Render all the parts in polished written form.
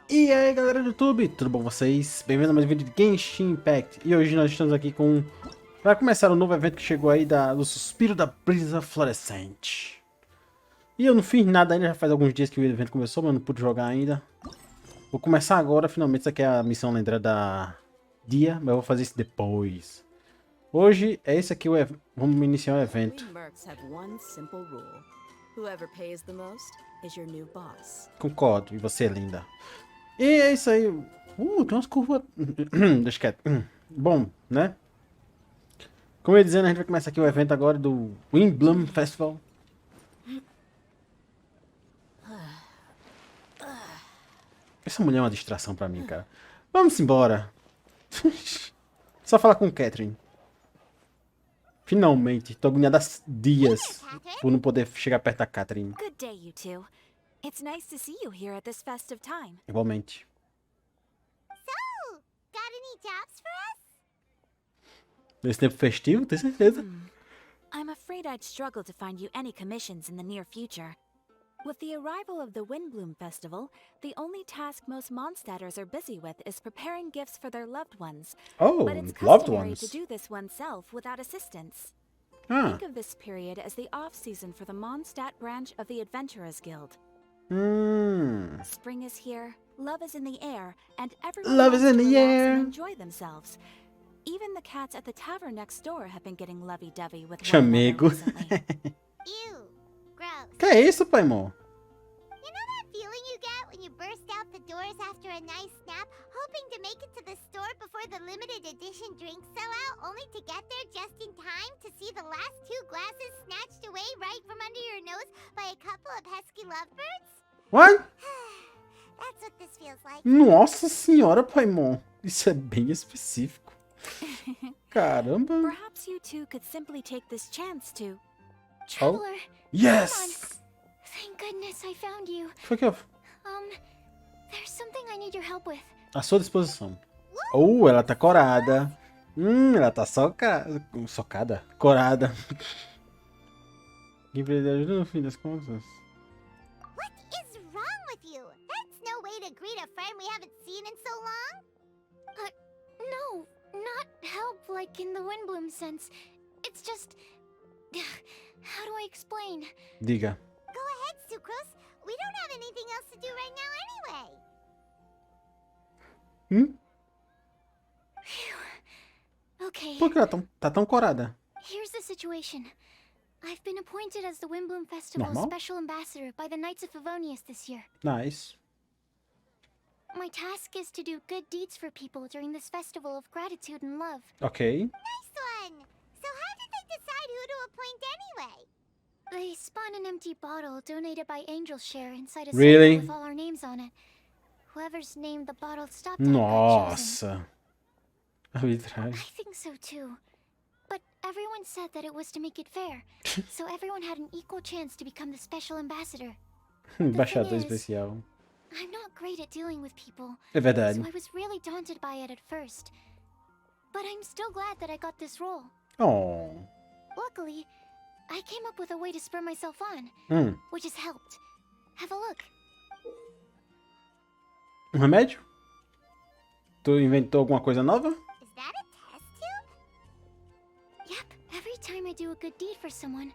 E aí galera do YouTube, tudo bom com vocês? Bem-vindo a mais um vídeo de Genshin Impact. E hoje nós estamos aqui com... para começar um novo evento que chegou aí do Suspiro da Brisa Florescente. E eu não fiz nada ainda, já faz alguns dias que o evento começou, mas eu não pude jogar ainda. Vou começar agora, finalmente. Isso aqui é a missão lendária da dia, mas eu vou fazer isso depois. Hoje é esse aqui, vamos iniciar o evento. Concordo, e você é linda. E é isso aí. Tem umas curvas... Deixa quieto. Bom, né? Como eu ia dizendo, a gente vai começar aqui o evento agora do Windblume Festival. Essa mulher é uma distração pra mim, cara. Vamos embora. Só falar com o Catherine. Finalmente. Tô agoniado há dias por não poder chegar perto da Catherine. Good day, you two. It's nice to see you here at this festive time. Igualmente. So, got any jobs for us? Nesse tempo festivo, tenho certeza. I'm afraid I'd struggle to find you any commissions in the near future. With the arrival of the Windblume Festival, the only task most Mondstadters are busy with is preparing gifts for their loved ones. Oh, But it's loved customary ones. to do this oneself without assistance. Ah. Think of this period as the off-season for the Mondstadt branch of the Adventurers Guild. Spring is here, love is in the air, and everyone Love wants is in to the relax air. and enjoy themselves. Even the cats at the tavern next door have been getting lovey-dovey with one Chamego. another recently. Ew, gross. Que é isso, pai, amor? You know that feeling you get when you burst out the doors after a nice nap, hoping to make it to the store before the limited edition drinks sell out, only to get there just in time to see the last two glasses snatched away right from under your nose by a couple of pesky lovebirds? What? That's what this feels like. Nossa senhora, pai, amor. Isso é bem específico. Caramba. Perhaps you two could simply take this chance to... Traveler, Yes! thank goodness I found you. Foi que eu... There's something I need your help with. À sua disposição. Ela tá corada. Ela tá socada. Corada. Quem precisa de ajuda no fim das contas. What is wrong with you? That's no way to greet a friend we haven't seen in so long. No, not help like in the Windblume sense. It's just... How do I explain? Diga. Go ahead, Sucrose. We don't have anything else to do right now anyway. Okay. Por que ela tá tão corada? Here's the situation. I've been appointed as the Windblume Festival's Normal? special ambassador by the Knights of Favonius this year. Nice. My task is to do good deeds for people during this festival of gratitude and love. Ok. Nice one! So how did they decide who to appoint anyway? They spun an empty bottle donated by Angel's Share inside a Really? circle with all our names on it. Whoever's name the bottle stopped at got chosen. Nossa. Arbitragem. I think so too. But everyone said that it was to make it fair, so everyone had an equal chance to become the special ambassador. Embaixador is- especial. I'm not great at dealing with people, É verdade. so I was really daunted by it at first. But I'm still glad that I got this role. Oh. Luckily, I came up with a way to spur myself on, which has helped. Have a look. Um remédio? Tu inventou alguma coisa nova? Is that a test tube? Yep, every time I do a good deed for someone,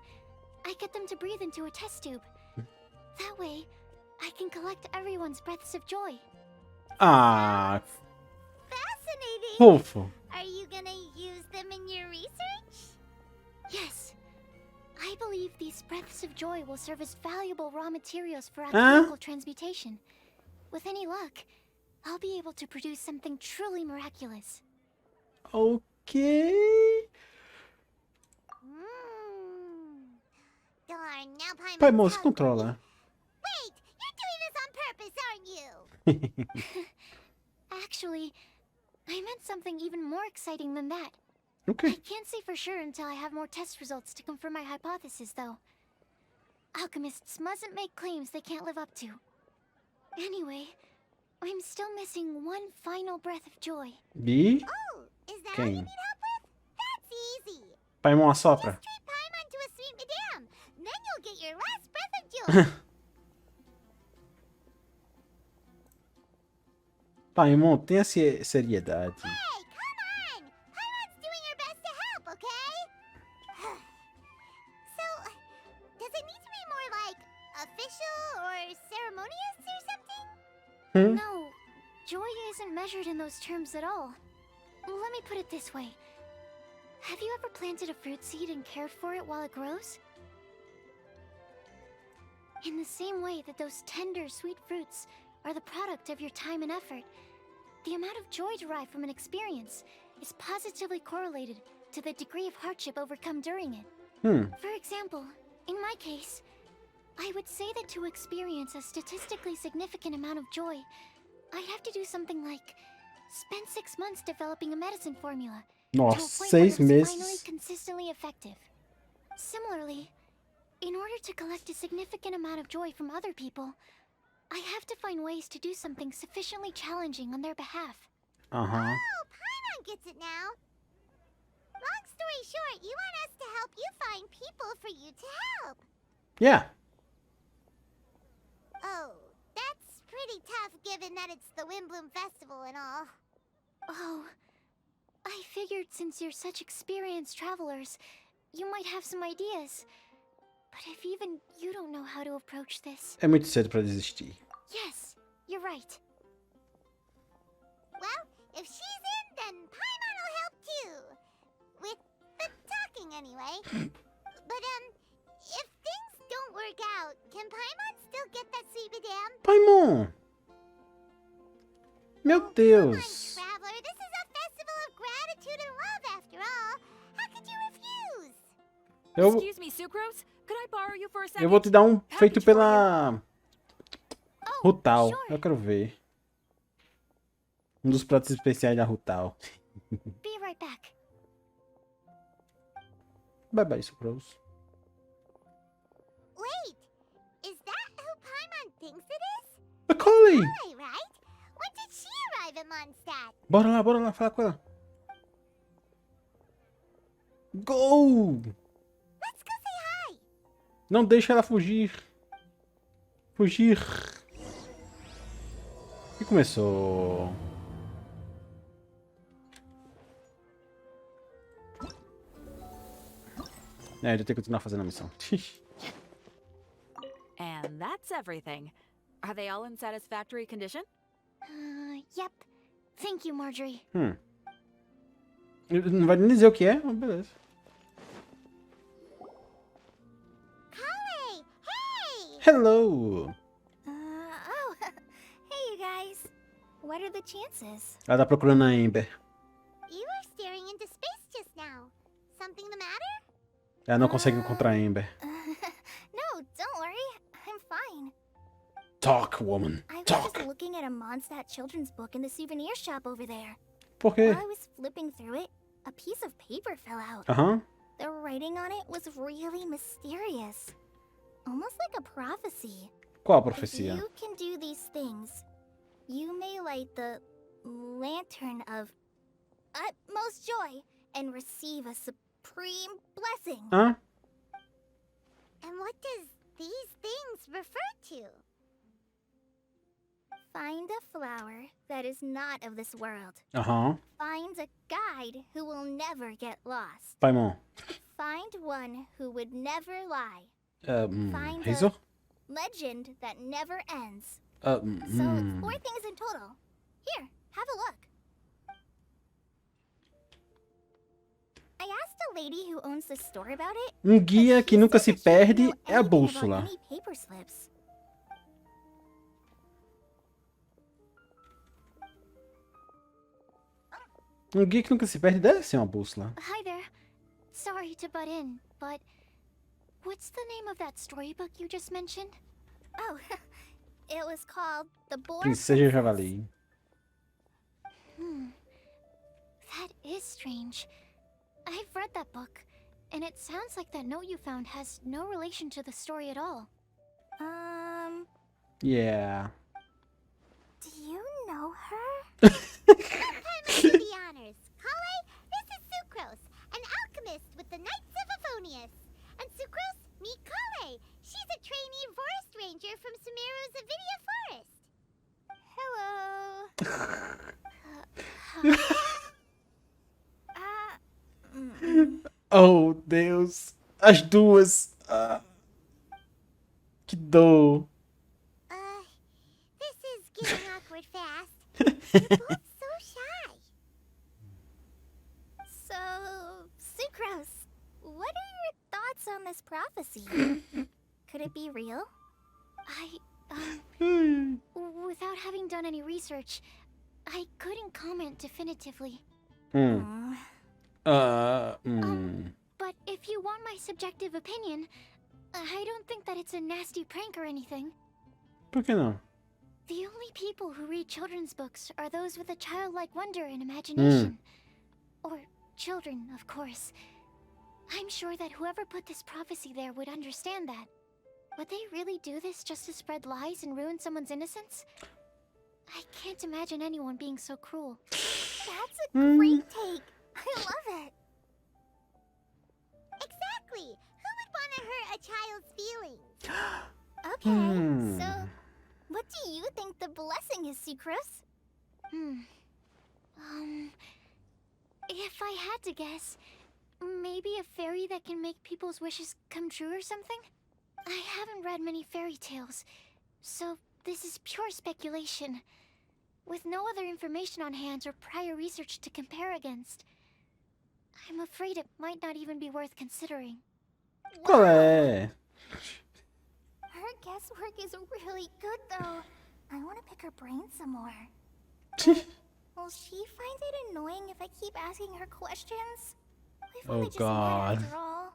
I get them to breathe into a test tube. That way, I can collect everyone's breaths of joy. Ah, Fascinating! fofo. Are you gonna use them in your research? Yes. I believe these breaths of joy will serve as valuable raw materials for alchemical transmutation. With any luck, I'll be able to produce something truly miraculous. Ok. Darn, now Paimon's Pai, moço, hungry. controla. Wait, you're doing this on purpose, aren't you? Actually, I meant something even more exciting than that. I Ok. can't say for sure until I have more test results to confirm my hypothesis, though. Alchemists mustn't make claims they can't live up to. Anyway, I'm still missing one final breath of joy. De Oh, is that all you quem? need help with? That's easy. Paimon assopra. Just treat Paimon to a sweet madame. Then you'll get your last breath of joy. Paimon, tenha seriedade. Hey, come on! Paimon's doing her best to help, okay? So, does it need to be more like official or ceremonious or something? No, joy isn't measured in those terms at all. Let me put it this way. Have you ever planted a fruit seed and cared for it while it grows? In the same way that those tender, sweet fruits are the product of your time and effort, the amount of joy derived from an experience is positively correlated to the degree of hardship overcome during it. For example, in my case, I would say that to experience a statistically significant amount of joy, I'd have to do something like spend 6 months developing a medicine formula Nossa, to a point where 6 it's finally meses. consistently effective. Similarly, in order to collect a significant amount of joy from other people, I have to find ways to do something sufficiently challenging on their behalf. Oh, Paimon gets it now. Long story short, you want us to help you find people for you to help. Yeah. Oh, that's pretty tough given that it's the Windblume Festival and all. Oh, I figured since you're such experienced travelers, you might have some ideas. But if even you don't know how to approach this... É muito cedo pra desistir. Yes, you're right. Well, if she's in, then Paimon will help too. With the talking anyway. But, if things don't work out, can Paimon still get that sweet madame? Paimon! Meu Come on, Deus! traveler, this is a festival of gratitude and love after all. How could you refuse? Excuse me, Sucrose? Could I borrow you for a second? Eu vou te dar um Happy feito to try pela Oh, Rutal. sure. Eu quero ver. Um dos pratos especiais da Rutal. Be right back. Bye bye, Sucrose. Wait, is that who Paimon thinks it is? Macaulay! Hey, right? When did she arrive at Mondstadt? Bora lá, fala com ela. Go! Let's go say hi. Não deixa ela fugir. Fugir. E começou. É, ele tem que continuar fazendo a missão. And that's everything. Are they all in satisfactory condition? Yep. Thank you, Marjorie. Ele não vai nem dizer o que é, mas beleza. Kale, hey! Hello! Oh, hey you guys. What are the chances? Ela tá procurando a Amber. You were staring into space just now. Something the matter? Ela não consegue encontrar a Amber. No, don't worry. I'm fine. Talk, woman. I was Talk. just looking at a Mondstadt children's book in the souvenir shop over there. Por quê? While I was flipping through it, a piece of paper fell out. Aham. The writing on it was really mysterious. Almost like a prophecy. Qual a If profecia? you can do these things, you may light the lantern of utmost joy and receive a supreme blessing. Hã? And what does these things refer to? Find a flower that is not of this world. Aham. Find a guide who will never get lost. Paimon. Find one who would never lie. Find Hazel? Legend that never ends. Uh, So, 4 things in total. Here, have a look. I asked a lady who owns the store about it. guia but que she nunca said se that she didn't perde know é a anything about bússola. any paper slips. Guia que nunca se perde deve ser uma bússola. Hi there. Sorry to butt in, but what's the name of that storybook you just mentioned? Oh, it was called The Boar Princesa Princess. Javali. That is strange. I've read that book, and it sounds like that note you found has no relation to the story at all. Yeah. Do you know her? Paimon do the honors. Kale, this is Sucrose, an alchemist with the Knights of Favonius. And Sucrose, meet Kale. She's a trainee forest ranger from Sumeru's Avidia Forest. Hello. Oh, Deus. As duas. Ah, que dor. This is getting awkward fast. You're both so shy. So, Sucrose, what are your thoughts on this prophecy? Could it be real? Without having done any research, I couldn't comment definitively. But if you want my subjective opinion, I don't think that it's a nasty prank or anything. Por que não? The only people who read children's books are those with a childlike wonder and imagination. Or children, of course. I'm sure that whoever put this prophecy there would understand that. Would they really do this just to spread lies and ruin someone's innocence? I can't imagine anyone being so cruel. That's a great take. I love it. Exactly. Who would want to hurt a child's feelings? Okay, so what do you think the blessing is, Sucrose? If I had to guess, maybe a fairy that can make people's wishes come true or something? I haven't read many fairy tales, so this is pure speculation. With no other information on hand or prior research to compare against, I'm afraid it might not even be worth considering. Qual é? Her guesswork is really good, though. I want to pick her brain some more. Will she find it annoying if I keep asking her questions? We've only just met after all.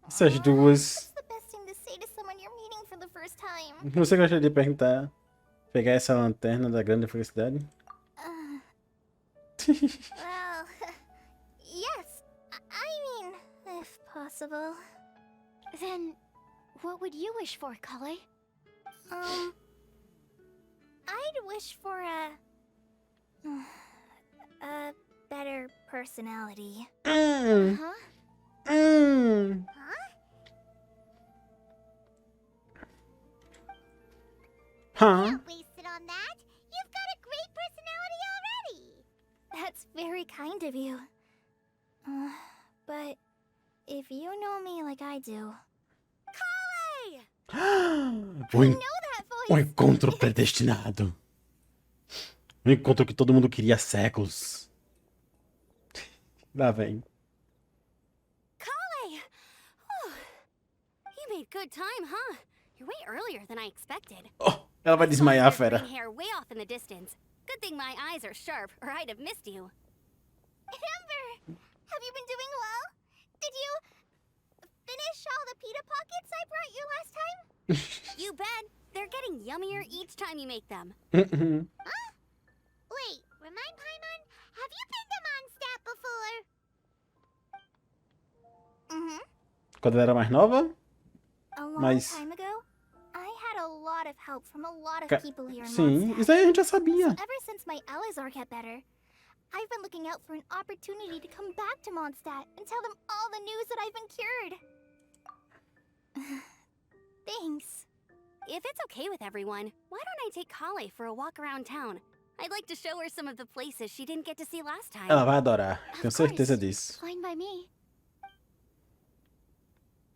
Essas duas. What's the best thing to say to someone you're meeting for the first time? Você gostaria de perguntar? Pegar essa lanterna da grande felicidade? Well, yes. I mean, if possible. Then, what would you wish for, Kale? I'd wish for a better personality. Huh? Can't waste it on that. You've got a great personality already. That's very kind of you. But if you know me like I do, O encontro predestinado. O encontro que todo mundo queria há séculos. Lá vem. Kale! You made good time, huh? You're way earlier than I expected. Oh, ela vai desmaiar, fera. Green hair way off in the distance. Good thing my eyes are sharp, or I'd have missed you. Amber, have you been doing well? Did you finish all the pita pockets I brought you last time? You bet. They're getting yummier each time you make them. Wait, remind Paimon, have you been to Mondstadt before? Quando ela era mais nova? A long Mas- time ago, I had a lot of help from a lot of people here in Sim, Mondstadt. isso aí a gente já sabia. Ever since my Elazar got better, I've been looking out for an opportunity to come back to Mondstadt and tell them all the news that I've been cured. Thanks. If it's okay with everyone, why don't I take Kale for a walk around town? I'd like to show her some of the places she didn't get to see last time. Ela vai adorar. Tenho Of certeza course. disso. Fine by me.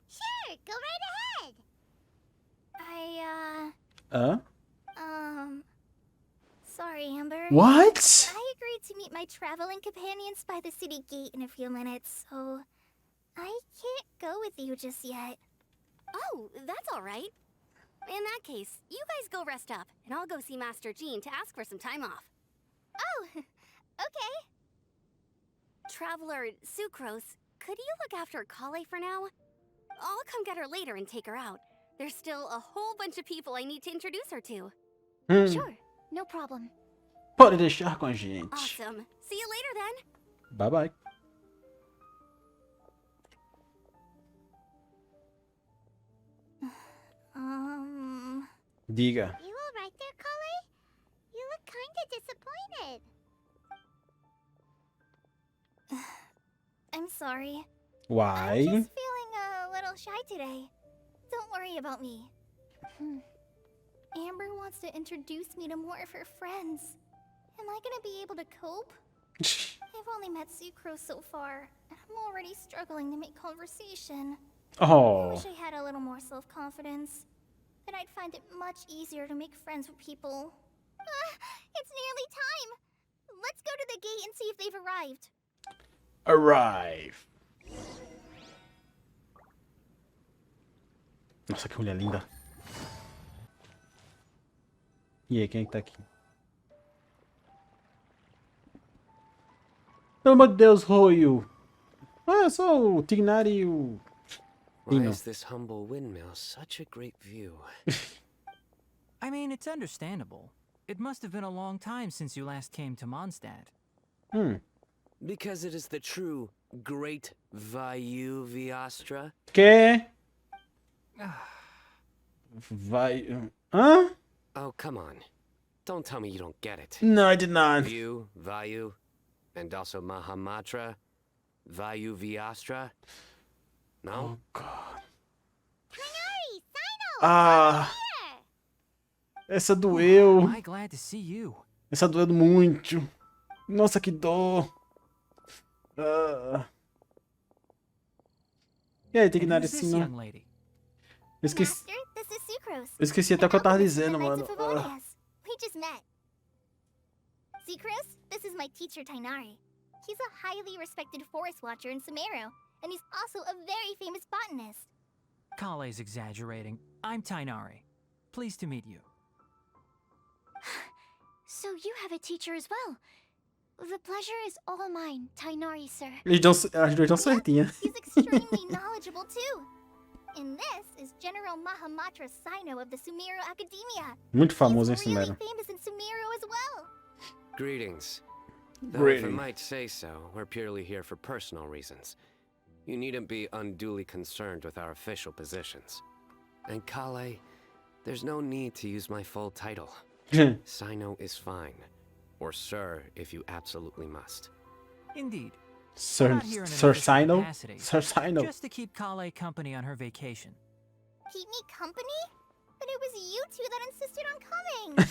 Sure, go right ahead. Hã? Sorry, Amber. What? I agreed to meet my traveling companions by the city gate in a few minutes, so I can't go with you just yet. Oh, that's all right. In that case, you guys go rest up, and I'll go see Master Jean to ask for some time off. Oh, okay. Traveler Sucrose, could you look after Kale for now? I'll come get her later and take her out. There's still a whole bunch of people I need to introduce her to. Sure, no problem. Pode deixar com a gente. Awesome. See you later then. Bye bye. Diga. You all right there, Kale? You look kinda disappointed. I'm sorry. Why? I'm just feeling a little shy today. Don't worry about me. Amber wants to introduce me to more of her friends. Am I gonna be able to cope? I've only met Sucrose so far, and I'm already struggling to make conversation. I Oh. wish I had a little more self-confidence. Then I'd find it much easier to make friends with people. It's nearly time! Let's go to the gate and see if they've arrived. Arrive. Nossa, que mulher linda. E aí, quem é que tá aqui? Pelo amor de Deus, Roio. Ah, é só o Tignari e o... Why Cyno. is this humble windmill such a great view? I mean, it's understandable. It must have been a long time since you last came to Mondstadt. Because it is the true great Vayu Viastra. Que? Vai... Hã? Oh, come on. Don't tell me you don't get it. No, I did not. View, Vayu, and also Mahamatra, Vayu Viastra. No? Oh, God. Tighnari, Cyno, Ah, here! essa doeu. Am I glad to see you? Essa doeu muito. Nossa, que dor. Ah. E aí, And Tignari, who's this assim, não? young lady? Eu esqueci, Master, this is Sucrose. eu esqueci até o que eu tava Alchemist dizendo, from the mano. Knights of Favonius. We just met. Sucrose, this is my teacher Tighnari. He's a highly respected forest watcher in Sumeru, and he's also a very famous botanist. Kale's exaggerating. I'm Tighnari. Pleased to meet you. So you have a teacher as well. The pleasure is all mine, Tighnari, sir. As duas estão certinhas. He's extremely knowledgeable too. And this is General Mahamatra Cyno of the Sumeru Academia. Muito famoso, hein, He's really Sumeru. famous in Sumeru as well. Greetings. Though if I Greetings. might say so, we're purely here for personal reasons. You needn't be unduly concerned with our official positions. And Kale, there's no need to use my full title. Cyno is fine. Or Sir, if you absolutely must. Indeed. Sir, Not here in an Sir official Cyno? capacity, Sir Cyno. Just to keep Kale company on her vacation. Keep me company? But it was you two that insisted on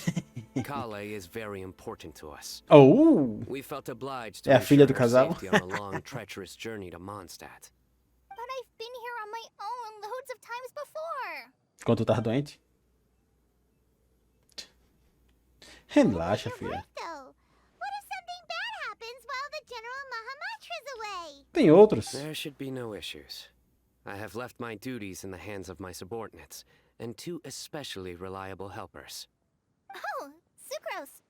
coming. Kale is very important to us. Oh! We felt obliged to É a filha ensure do her casal. safety on a long, treacherous journey to Mondstadt. But I've been here on my own loads of times before. Quando tu tava doente? Relaxa, filha. Right, though. What if something bad happens while the General Mahamatra's away? Tem outros. There should be no issues. I have left my duties in the hands of my subordinates, and two especially reliable helpers. Oh, Sucrose.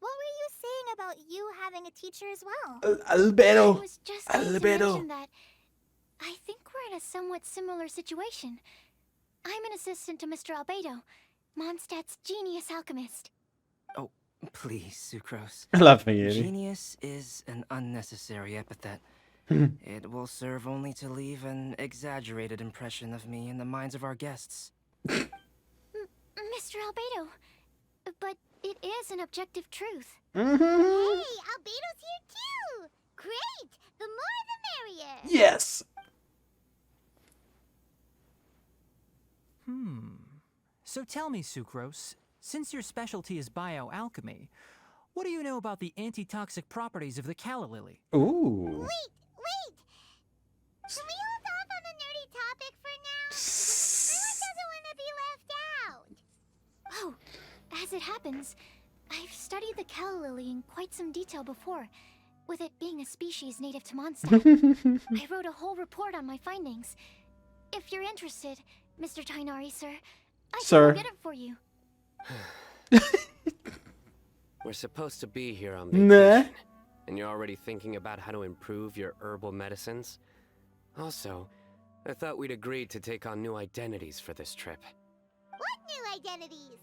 What were you saying about you having a teacher as well? I Albedo! was just going to Albedo! mention that I think we're in a somewhat similar situation. I'm an assistant to Mr. Albedo, Mondstadt's genius alchemist. Oh, please, Sucrose. Lá vem ele. Genius is an unnecessary epithet. It will serve only to leave an exaggerated impression of me in the minds of our guests. Mr. Albedo, but it is an objective truth. Hey, Albedo's here too! Great! The more the merrier! Yes! So tell me, Sucrose, since your specialty is bioalchemy, what do you know about the antitoxic properties of the calla lily? Ooh! Wait! Can we hold off on the nerdy topic for now? Everyone doesn't want to be left out! Oh, as it happens, I've studied the calla lily in quite some detail before, with it being a species native to Mondstadt. I wrote a whole report on my findings. If you're interested, Mr. Tighnari, sir, I Sir. can go get it for you. We're supposed to be here on Nah. vacation, and you're already thinking about how to improve your herbal medicines? Also, I thought we'd agreed to take on new identities for this trip. What new identities?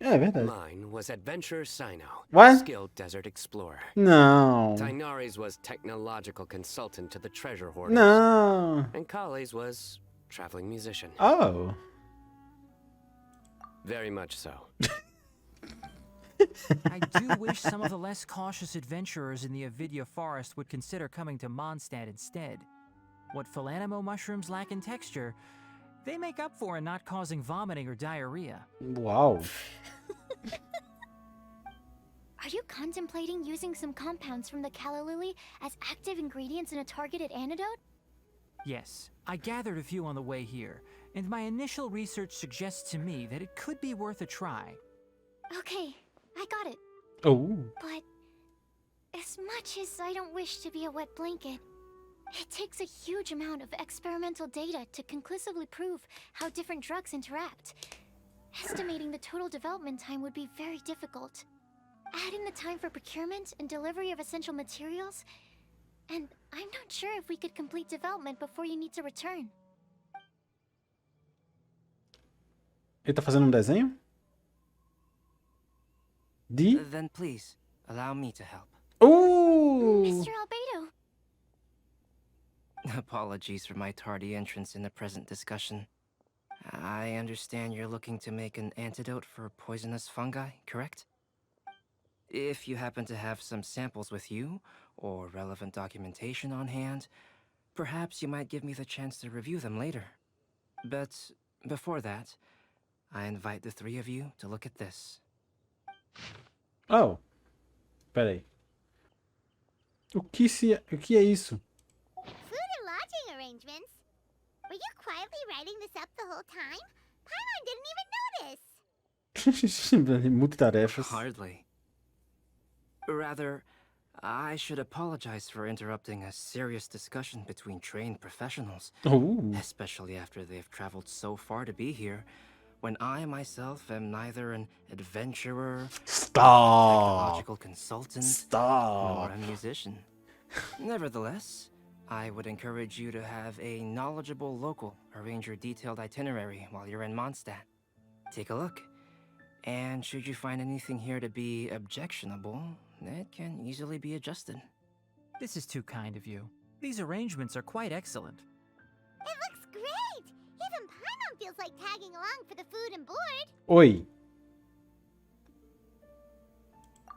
É verdade. Mine was Adventurer Cyno, What? skilled desert explorer. Não. Tighnari's was technological consultant to the treasure hoarders. Não. And Kale's was traveling musician. Oh. Very much so. I do wish some of the less cautious adventurers in the Avidya forest would consider coming to Mondstadt instead. What Philanimo mushrooms lack in texture, they make up for in not causing vomiting or diarrhea. Uau. Are you contemplating using some compounds from the calla lily as active ingredients in a targeted antidote? Yes, I gathered a few on the way here, and my initial research suggests to me that it could be worth a try. Okay, I got it. Oh. But as much as I don't wish to be a wet blanket, it takes a huge amount of experimental data to conclusively prove how different drugs interact. Estimating the total development time would be very difficult. Add in the time for procurement and delivery of essential materials, and I'm not sure if we could complete development before you need to return. Ele tá fazendo desenho? Then please, allow me to help. Oh! Mr. Albedo! Apologies for my tardy entrance in the present discussion. I understand you're looking to make an antidote for poisonous fungi, correct? If you happen to have some samples with you, or relevant documentation on hand, perhaps you might give me the chance to review them later. But before that, I invite the three of you to look at this. Oh. Pera aí. O que é isso? Food and lodging arrangements? Were you quietly writing this up the whole time? Paimon didn't even notice. Multitarefas. Hardly. Rather, I should apologize for interrupting a serious discussion between trained professionals, especially after they've traveled so far to be here, when I myself am neither an adventurer, technological consultant, nor a musician. Nevertheless, I would encourage you to have a knowledgeable local arrange your detailed itinerary while you're in Mondstadt. Take a look, and should you find anything here to be objectionable, it can easily be adjusted. This is too kind of you. These arrangements are quite excellent. It looks great! Even Paimon feels like tagging along for the food and board. Oi.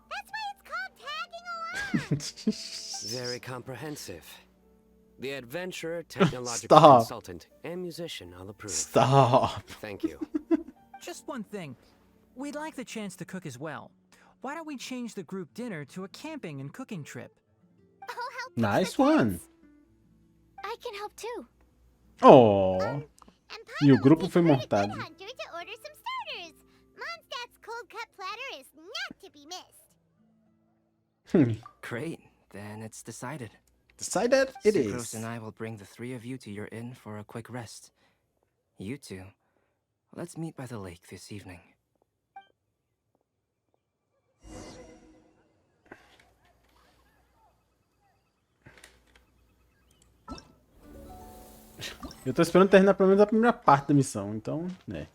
That's why it's called tagging along! Very comprehensive. The adventurer, technological consultant, and musician all approve. Stop. Thank you. Just one thing. We'd like the chance to cook as well. Why don't we change the group dinner to a camping and cooking trip? I'll help. Nice one. I can help too. Oh. And E o Paimon grupo will foi take montado. Hunter to order some starters. Mondstadt's cold cut platter is not to be missed. Great, then it's decided. Decided it Sucrose is. and I will bring the three of you to your inn for a quick rest. You two, let's meet by the lake this evening. Eu tô esperando terminar pelo menos a primeira parte da missão, então, né.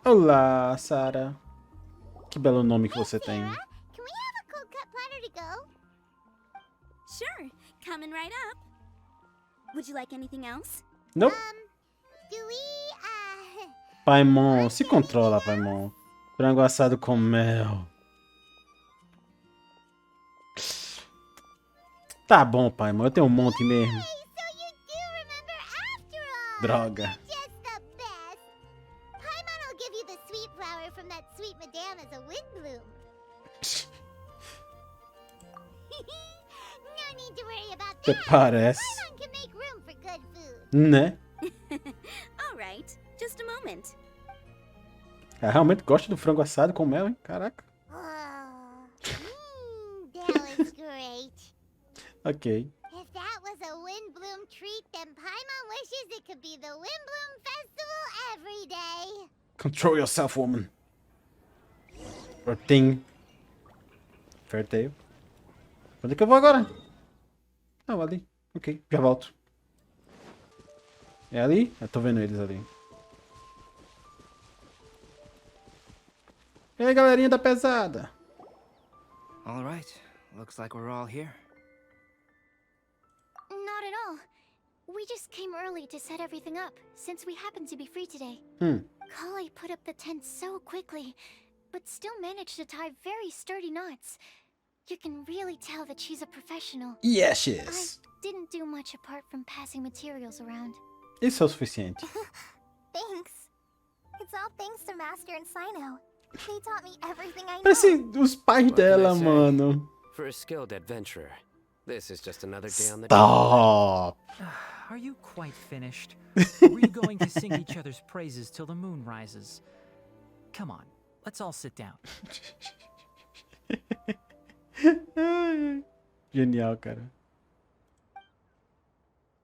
Olá, Sarah. Que belo nome que você tem. Sarah, can we have a cold cut platter to go? Sure, coming right up. Would you like anything else? Nope. Do we, Paimon, se controla, Paimon. Frango assado com mel. Tá bom, Paimon, eu tenho um monte mesmo. Hey, so you do remember after all. Droga. Just the best. Paimon will give you the sweet flower from that sweet madame as a Windblume. No need to worry about Até that. parece. Paimon can make room for good food. Né? All right, just a moment. Ela realmente gosta do frango assado com mel, hein? Caraca. Oh, that was great. Ok. If that was a Windblume treat, then Paimon wishes it could be the Windblume Festival every day. Control yourself, woman. Or thing. Fair tail. Onde é que eu vou agora? Ah, ali. Ok, já volto. É ali? Eu tô vendo eles ali. E aí, galerinha da pesada? All right, looks like we're all here. Not at all. We just came early to set everything up, since we happen to be free today. Kale put up the tent so quickly, but still managed to tie very sturdy knots. You can really tell that she's a professional. Yes, she I is. didn't do much apart from passing materials around. Isso é o suficiente. They all thanks to Master and Cyno. They taught me everything I know. Parece os pais What can dela, I say? mano. For a skilled adventurer, this is just another day on the Stop. Are you quite finished? Or were you going to sing each other's praises till the moon rises? Come on, let's all sit down. Genial, cara.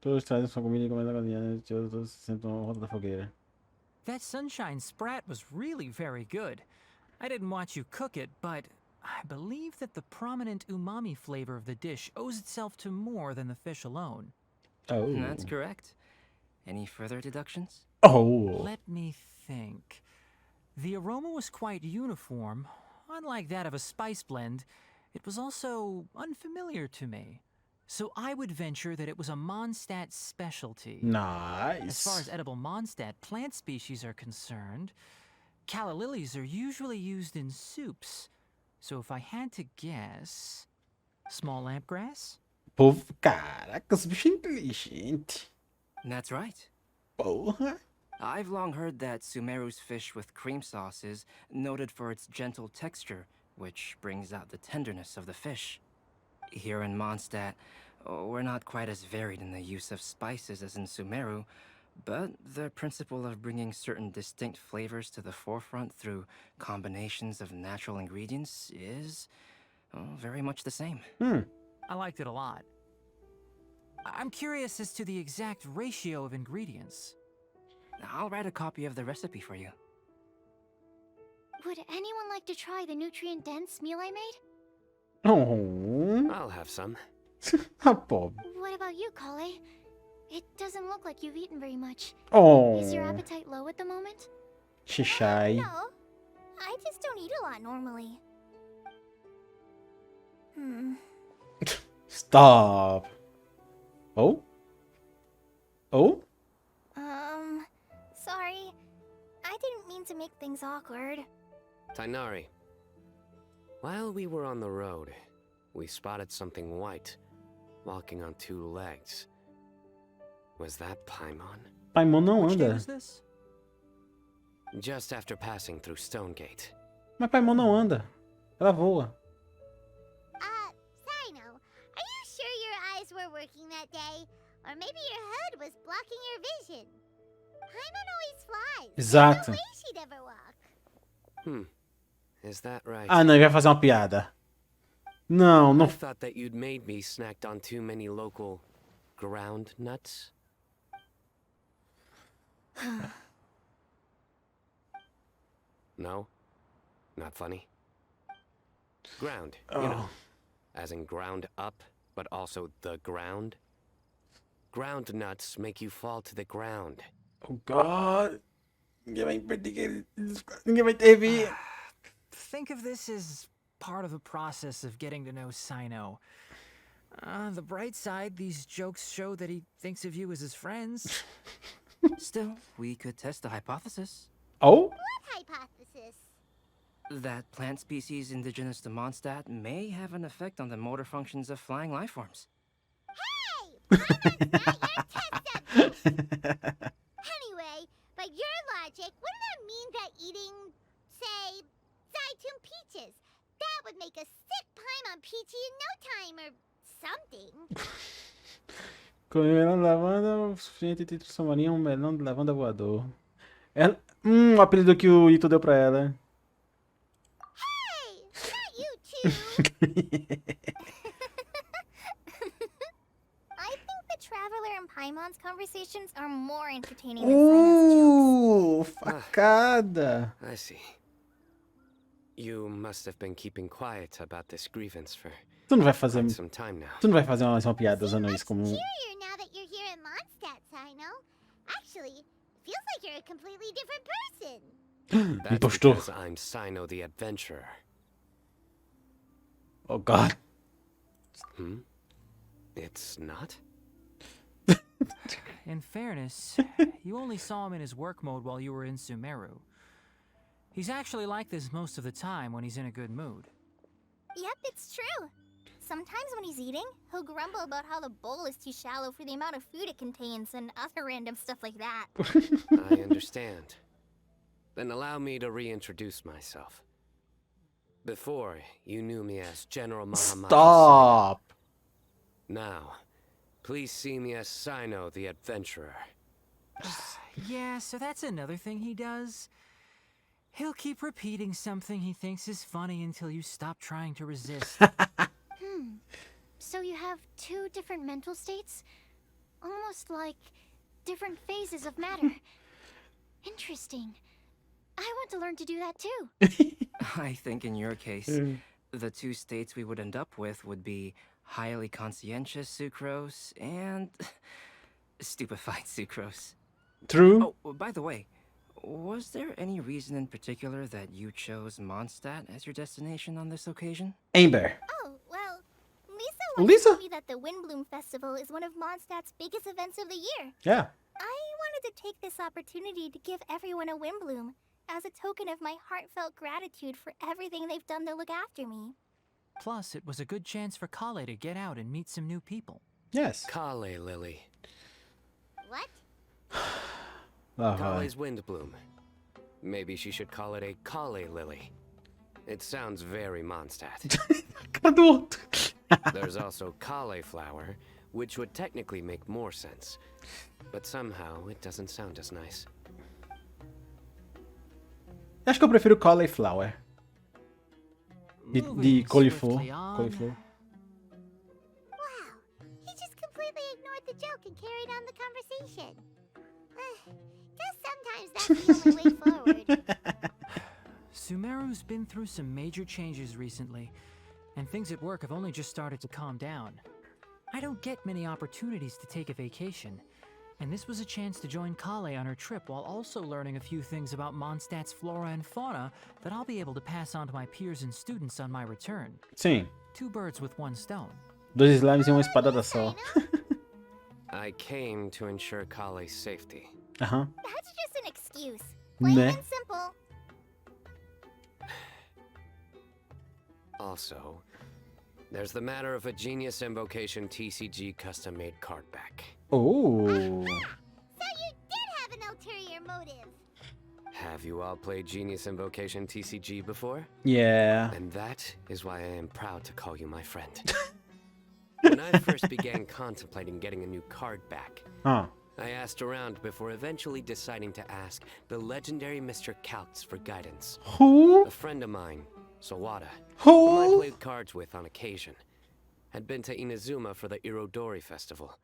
Todos trazem sua comida e começam a cozinhar. Todos se sentam ao roda da fogueira. That sunshine sprat was really very good. I didn't watch you cook it, but I believe that the prominent umami flavor of the dish owes itself to more than the fish alone. Oh. That's correct. Any further deductions? Oh. Let me think. The aroma was quite uniform. Unlike that of a spice blend, it was also unfamiliar to me. So I would venture that it was a Mondstadt specialty. Nice. As far as edible Mondstadt plant species are concerned, calla lilies are usually used in soups. So if I had to guess, small lampgrass? Povo, caraca, esse bicho é inteligente. That's right. Porra. I've long heard that Sumeru's fish with cream sauce is noted for its gentle texture, which brings out the tenderness of the fish. Here in Mondstadt, we're not quite as varied in the use of spices as in Sumeru, but the principle of bringing certain distinct flavors to the forefront through combinations of natural ingredients is very much the same. I liked it a lot. I'm curious as to the exact ratio of ingredients. I'll write a copy of the recipe for you. Would anyone like to try the nutrient-dense meal I made? Oh. I'll have some. Ah, pobre. What about you, Kale? It doesn't look like you've eaten very much. Oh. Is your appetite low at the moment? She's shy. No, I just don't eat a lot normally. Stop. Oh? Oh? Sorry. I didn't mean to make things awkward. Tainari, while we were on the road, we spotted something white, walking on two legs. Was that Paimon? Paimon não Which game anda. is this? Just after passing through Stonegate. Mas Paimon não anda. Ela voa. Cyno, are you sure your eyes were working that day? Or maybe your hood was blocking your vision? Paimon always flies. Exato. There's no way she'd ever walk. Is that right? Ah, não, ele vai fazer uma piada. Não, I não. thought that you'd made me snacked on too many local ground nuts. No? Not funny? Ground, you know. As in ground up, but also the ground. Ground nuts make you fall to the ground. Oh, God. Ninguém vai ter ver. Think of this as part of the process of getting to know Cyno. On the bright side, these jokes show that he thinks of you as his friends. Still, we could test the hypothesis. Oh? What hypothesis? That plant species indigenous to Mondstadt may have an effect on the motor functions of flying lifeforms. Hey! Paimon's not your test subject! Anyway, by your logic, wouldn't that mean that eating, say, Zaytun peaches, that would make a sick Paimon peachy in no time or something? Comer melão de lavanda o suficiente te transformaria em um melão de lavanda voador. Ela... o apelido que o Ito deu pra ela. Hey! Not you too! I think the Traveler and Paimon's conversations are more entertaining than Cyno's jokes. Facada. I see. You must have been keeping quiet about this grievance for Tu não vai fazer... quite some time now. Tu não vai fazer uma piada usando isso como... Cheerier now that you're here in Mondstadt, Cyno. Actually, feels like you're a completely different person. That's Impostor. because I'm Cyno the Adventurer. Oh, God. It's not? In fairness, you only saw him in his work mode while you were in Sumeru. He's actually like this most of the time when he's in a good mood. Yep, it's true. Sometimes when he's eating, he'll grumble about how the bowl is too shallow for the amount of food it contains and other random stuff like that. I understand. Then allow me to reintroduce myself. Before, you knew me as General Mahamata. Stop! Now, please see me as Cyno the Adventurer. Yeah, so that's another thing he does. He'll keep repeating something he thinks is funny until you stop trying to resist. So you have two different mental states? Almost like different phases of matter. Interesting. I want to learn to do that too. I think in your case, the two states we would end up with would be highly conscientious sucrose and stupefied sucrose. True. Oh, by the way, was there any reason in particular that you chose Mondstadt as your destination on this occasion? Amber. Oh, well, Lisa once Lisa? told me that the Windblume Festival is one of Mondstadt's biggest events of the year. Yeah. I wanted to take this opportunity to give everyone a Windblume as a token of my heartfelt gratitude for everything they've done to look after me. Plus, it was a good chance for Kale to get out and meet some new people. Yes. Kale Lily. What? Kale's Windblume. Maybe she should call it a Kale Lily. It sounds very Mondstadt. Cara do outro. There's also cauliflower, which would technically make more sense. But somehow, it doesn't sound as nice. Acho que eu prefiro cauliflower. De Moving coliflor. swiftly on. Coliflor. Wow, he just completely ignored the joke and carried on the conversation. Guess sometimes that's the only way forward. Sumeru's been through some major changes recently, and things at work have only just started to calm down. I don't get many opportunities to take a vacation, and this was a chance to join Kale on her trip while also learning a few things about Mondstadt's flora and fauna that I'll be able to pass on to my peers and students on my return. Sim. Two birds with one stone. Dois slimes e uma espadada só. I came to ensure Kale's safety. Aham. That's just an excuse. Plain Né? and simple. Also, there's the matter of a Genius Invocation TCG custom-made card back. Oh. So you did have an ulterior motive. Have you all played Genius Invocation TCG before? Yeah. And that is why I am proud to call you my friend. When I first began contemplating getting a new card back, Ah. I asked around before eventually deciding to ask the legendary Mr. Kaltz for guidance. Who? A friend of mine, Sawada, whom I Who? played cards with on occasion, had been to Inazuma for the Irodori festival.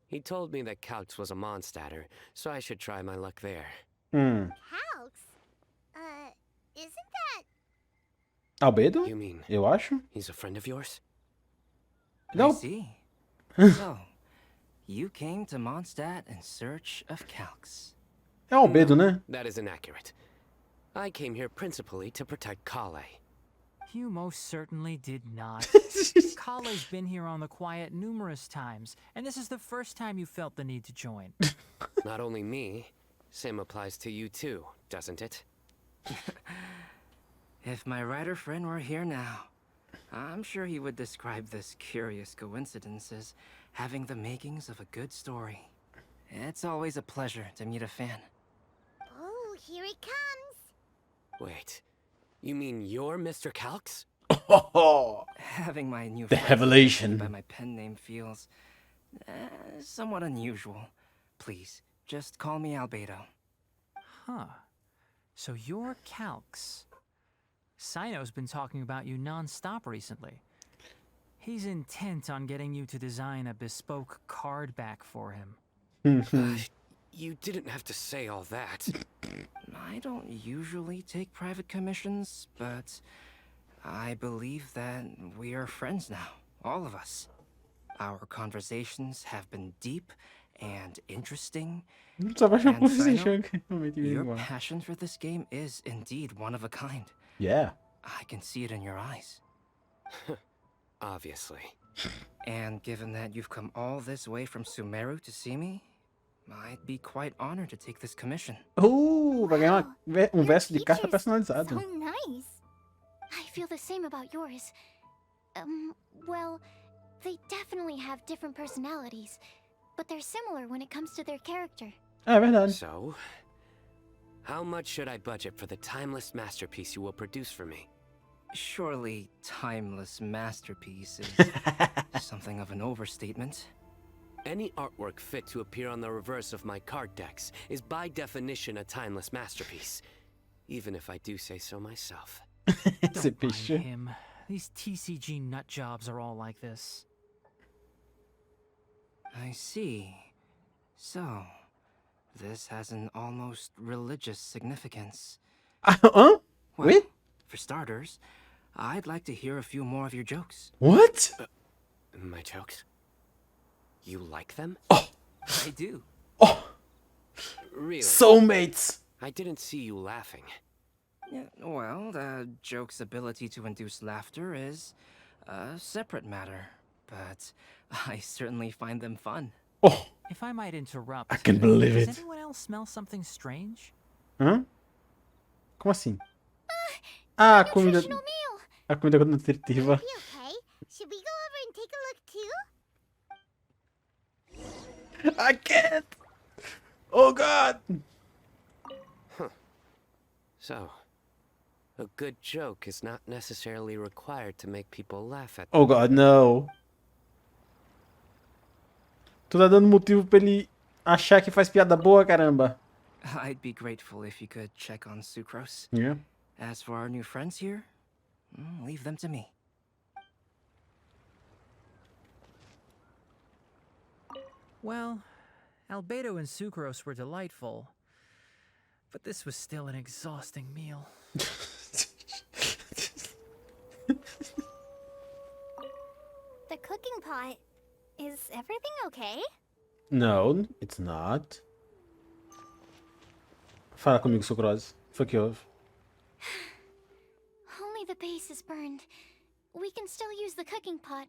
He told me that Kaltz was a Mondstadter, so I should try my luck there. Calx? Isn't that... Albedo? You mean Eu acho. he's a friend of yours? I Não. see. So, you came to Mondstadt in search of Calx. É Albedo, né? That is inaccurate. I came here principally to protect Kale. You most certainly did not. Kale's been here on the quiet numerous times, and this is the first time you felt the need to join. Not only me, same applies to you too, doesn't it? If my writer friend were here now, I'm sure he would describe this curious coincidence as having the makings of a good story. It's always a pleasure to meet a fan. Oh, here he comes. Wait, you mean you're Mr. Kaltz? Oh, Having my new the friend revelation. by my pen name feels somewhat unusual. Please, just call me Albedo. Huh. So you're Calx. Cyno's been talking about you non-stop recently. He's intent on getting you to design a bespoke card back for him. You didn't have to say all that. I don't usually take private commissions, but I believe that we are friends now, all of us. Our conversations have been deep and interesting. Só vai chamar And por esse Cyno, jogo. Realmente Your igual. passion for this game is indeed one of a kind. Yeah. I can see it in your eyes. Obviously. And given that you've come all this way from Sumeru to see me, I'd be quite honored to take this commission. Vai ganhar um verso de carta Teacher's personalizado. So nice. I feel the same about yours. Well, they definitely have different personalities, but they're similar when it comes to their character. É verdade. So, How much should I budget for the timeless masterpiece you will produce for me? Surely, timeless masterpiece is something of an overstatement. Any artwork fit to appear on the reverse of my card decks is by definition a timeless masterpiece, even if I do say so myself. Don't mind him. These TCG nut jobs are all like this. I see. So, this has an almost religious significance. Huh? Well, Wait? for starters, I'd like to hear a few more of your jokes. What? My jokes? You like them? Oh, I do. oh, Really? soulmates. I didn't see you laughing. Yeah, well, the joke's ability to induce laughter is a separate matter, but I certainly find them fun. Oh, If I might interrupt, I can believe does it. anyone else smell something strange? Hã? Como assim? Ah, a comida. Nutritional meal. A comida nutritiva. Be okay. Should we go over and take a look too? I can't. Oh God. So, a good joke is not necessarily required to make people laugh at Oh God, no. Tu tá dando motivo pra ele achar que faz piada boa, caramba. I'd be grateful if you could check on Sucrose. Yeah. As for our new friends here, leave them to me. Well, Albedo and Sucrose were delightful, but this was still an exhausting meal. The cooking pot. Is everything okay? No, it's not. Fala comigo, Sucrose. Foi que houve. Only the base is burned. We can still use the cooking pot.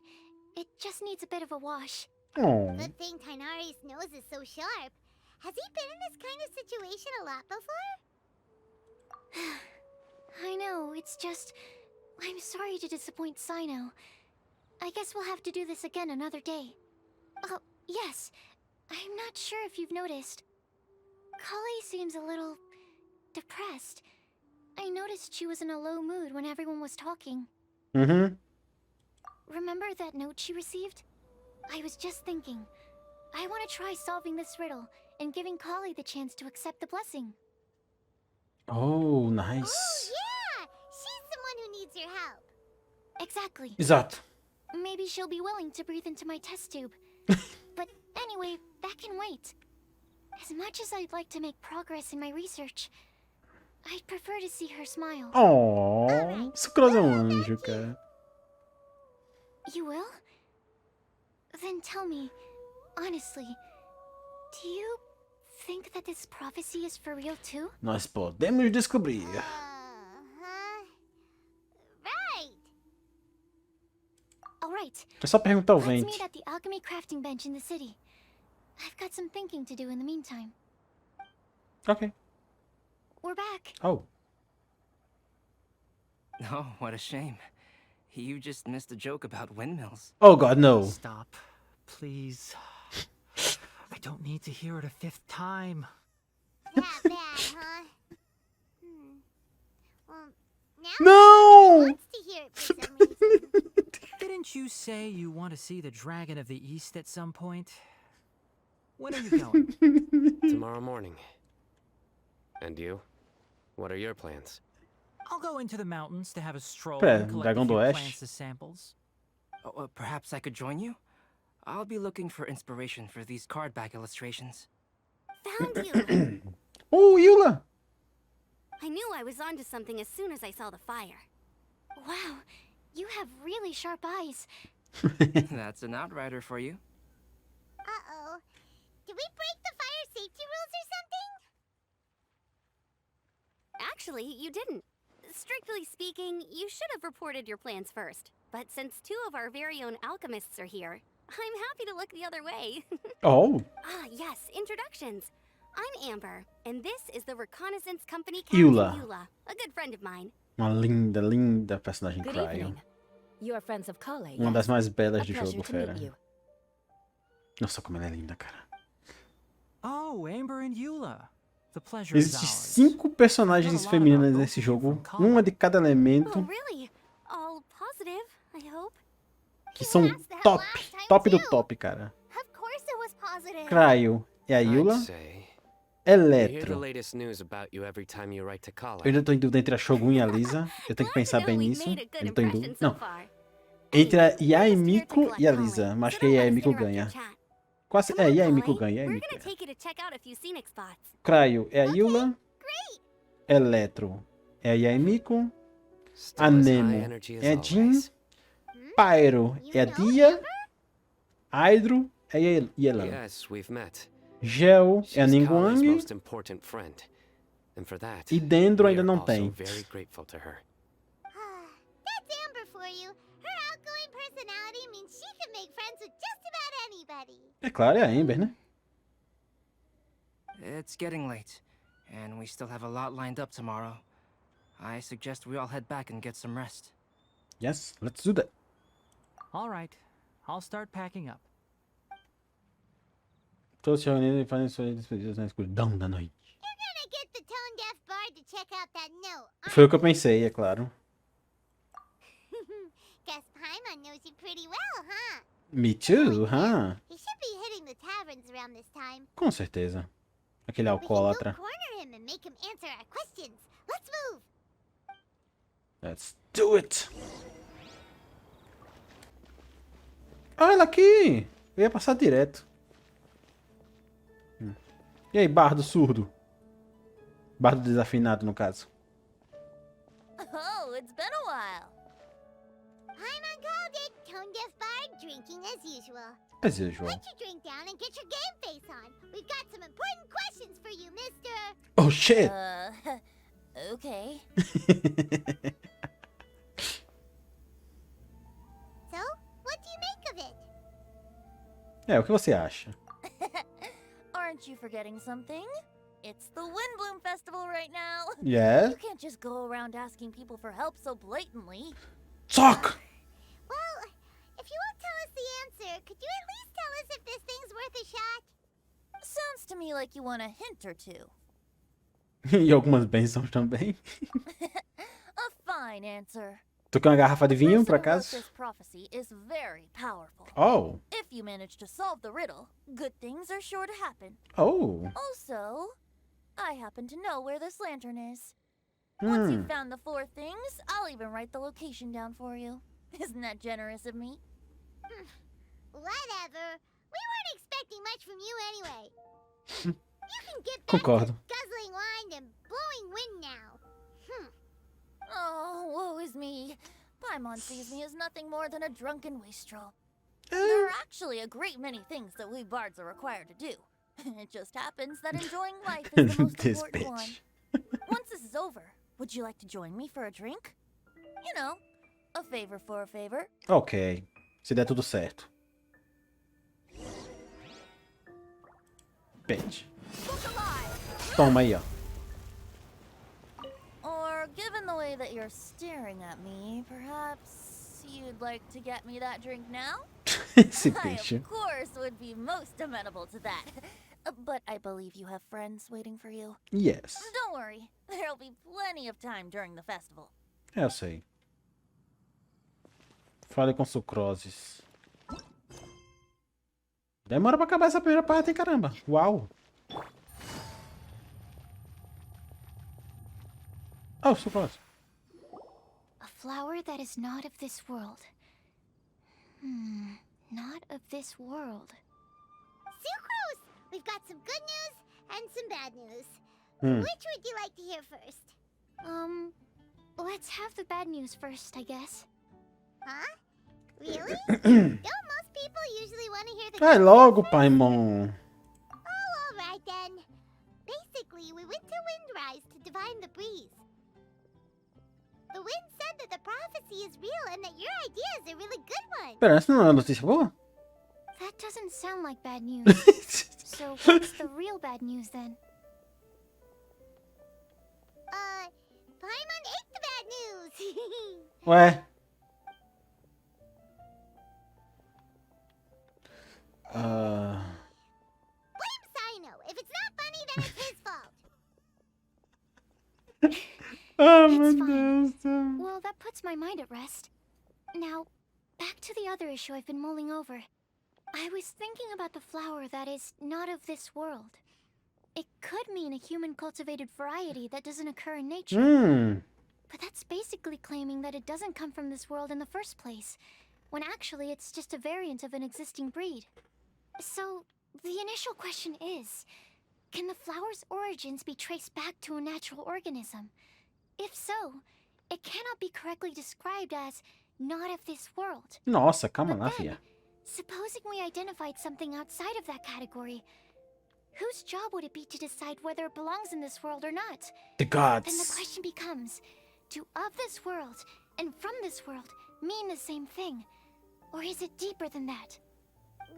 It just needs a bit of a wash. Oh. Good thing Tainari's nose is so sharp. Has he been in this kind of situation a lot before? I know, it's just... I'm sorry to disappoint Cyno. I guess we'll have to do this again another day. Oh, yes. I'm not sure if you've noticed. Kali seems a little... depressed. I noticed she was in a low mood when everyone was talking. Mm-hmm. Remember that note she received? I was just thinking. I want to try solving this riddle and giving Kali the chance to accept the blessing. Oh, Oh, nice. yeah! She's the one who needs your help. Exactly. Exato. Maybe she'll be willing to breathe into my test tube. But anyway, that can wait. As much as I'd like to make progress in my research, I'd prefer to see her smile. Oh, Sucrose é anjo, cara. You will? Then tell me, honestly, do you think that this prophecy is for real too? Nós podemos descobrir. Uh-huh. Right. Alright, É só perguntar ao let's vento. meet at the alchemy crafting bench in the city. I've got some thinking to do in the meantime. Ok. We're back. Oh. Oh, what a shame. You just missed a joke about windmills. Oh God, no. Stop, please. I don't need to hear it a fifth time. That bad, huh? Well, now No! he wants to hear it for some reason. Didn't you say you want to see the Dragon of the East at some point? When are you going? tomorrow morning. And you? What are your plans? I'll go into the mountains to have a stroll Pera, and collect a Dragão do few Oeste? plants as samples. Oh, perhaps I could join you? I'll be looking for inspiration for these card back illustrations. Found you! Oh, Eula! I knew I was onto something as soon as I saw the fire. Wow, you have really sharp eyes. That's an outrider for you. Uh-oh. Did we break the fire safety rules or something? Actually, you didn't. Strictly speaking, you should have reported your plans first. But since two of our very own alchemists are here, I'm happy to look the other way. Oh, Ah, yes, introductions. I'm Amber, and this is the reconnaissance company captain Eula. Eula, a good friend of mine. uma linda, linda personagem Good Cryo. evening. You are friends of Kale, Uma das yes? mais belas A do pleasure jogo, to fera. meet you. Nossa, como ela é linda, cara. Oh, Amber and Eula. The pleasure is Existem ours. 5 personagens femininas nesse jogo, uma de cada Oh, elemento, really? All positive, I hope. que são top, top do top, cara. Of course it was positive. Cryo é a Eula, I'd say you hear the Eletro. latest news about you every time you write to Eu Kale. ainda tô em dúvida entre a Shogun e a Lisa. Eu tenho que Glad to pensar know bem we've nisso. made a good Eu tô em impression dúvida. so Não, far. entre a Anyway, we're just here to Yaemiko e a collect Lisa. Kale, Mas so que a don't let us Yaemiko interrupt ganha. your chat. Quase, Come on, Yaemiko Kale. ganha. We're Yaemiko gonna ganha. take you to check out a few scenic spots. Cryo é a Eula, Eletro é a Yaemiko, Still a as Nemo high energy as é a Jean, always. Pyro é a Dia, Hydro é a Yelan, Yes, we've met. Gel é a She's Kale's Ningguang most important friend. And for that, e Dendro we ainda are não also tem. very grateful to her. That's Amber for you. Her outgoing personality means she can make friends with just about anybody. É claro, é a Amber, né? It's getting late, and we still have a lot lined up tomorrow. I suggest we all head back and get some rest. Yes, let's do that. All right, I'll start packing up. Todos se reunindo e fazem suas despedidas na escuridão da noite. You're gonna get the tone deaf bard to check out that note. Foi o que eu pensei, é claro. Guess Paimon knows you pretty well, huh? Me too, huh? He should be hitting the taverns around this time. Com certeza. Aquele We can go alcoólatra. corner him and make him answer our questions. Let's move. Let's do it! Olha aqui! Eu ia passar direto. E aí, bardo surdo? Bardo desafinado, no caso. Oh, it's been a while. Paimon called it. Tone deaf bard drinking as usual. As usual. Put your drink down and get your game face on. We've got some important questions for you, mister. Oh, shit! Okay. So, what do you make of it? É, o que você acha? Aren't you forgetting something? It's the Windblume Festival right now. Yeah? You can't just go around asking people for help so blatantly. Talk! Well, if you won't tell us the answer, could you at least tell us if this thing's worth a shot? Sounds to me like you want a hint or two. E algumas bênçãos também. A fine answer. Tu quer uma garrafa de vinho, por The person who wrote acaso? this prophecy is very powerful. Oh. If you manage to solve the riddle, good things are sure to happen. Oh. Also, I happen to know where this lantern is. Once Hmm. you've found the 4 things, I'll even write the location down for you. Isn't that generous of me? Whatever. We weren't expecting much from you anyway. You can get back Concordo. to guzzling wine and blowing wind now. Oh, woe is me. Paimon sees me as nothing more than a drunken wastrel. There are actually a great many things that we bards are required to do. It just happens that enjoying life is the most This important one. bitch. Once this is over, would you like to join me for a drink? You know, a favor for a favor. Ok. Se der tudo certo. Bitch. Toma aí, ó. Or given the way that you're staring at me, perhaps you'd like to get me that drink now? Esse I, bicho. of course, would be most amenable to that. But I believe you have friends waiting for you. Yes. Don't worry, there'll be plenty of time during the festival. Eu sei. Fale com sucroses. Demora pra acabar essa primeira parte, hein, caramba. Uau. Oh, sucrose. A flower that is not of this world. Not of this world. Sucrose! We've got some good news and some bad news. Hmm. Which would you like to hear first? Let's have the bad news first, I guess. Huh? Really? Don't most people usually want to hear the Vai good logo, news first? Paimon. Oh, alright then. Basically, we went to Windrise to divine the breeze. The wind said that the prophecy is real and that your idea is a really good one. Pera, essa não é uma notícia boa? That doesn't sound like bad news. So what's the real bad news then? Paimon ate the bad news. Ué. Blame Cyno. If it's not funny, then it's his fault. Oh, It's meu fine. Deus do céu. Well, that puts my mind at rest. Now, back to the other issue I've been mulling over. I was thinking about the flower that is not of this world. It could mean a human-cultivated variety that doesn't occur in nature. But that's basically claiming that it doesn't come from this world in the first place, when actually it's just a variant of an existing breed. So, the initial question is, can the flower's origins be traced back to a natural organism? If so, it cannot be correctly described as not of this world. Nossa, calma But lá, then, filha. supposing we identified something outside of that category, whose job would it be to decide whether it belongs in this world or not? The Then the gods. question becomes, do of this world and from this world mean the same thing? Or is it deeper than that?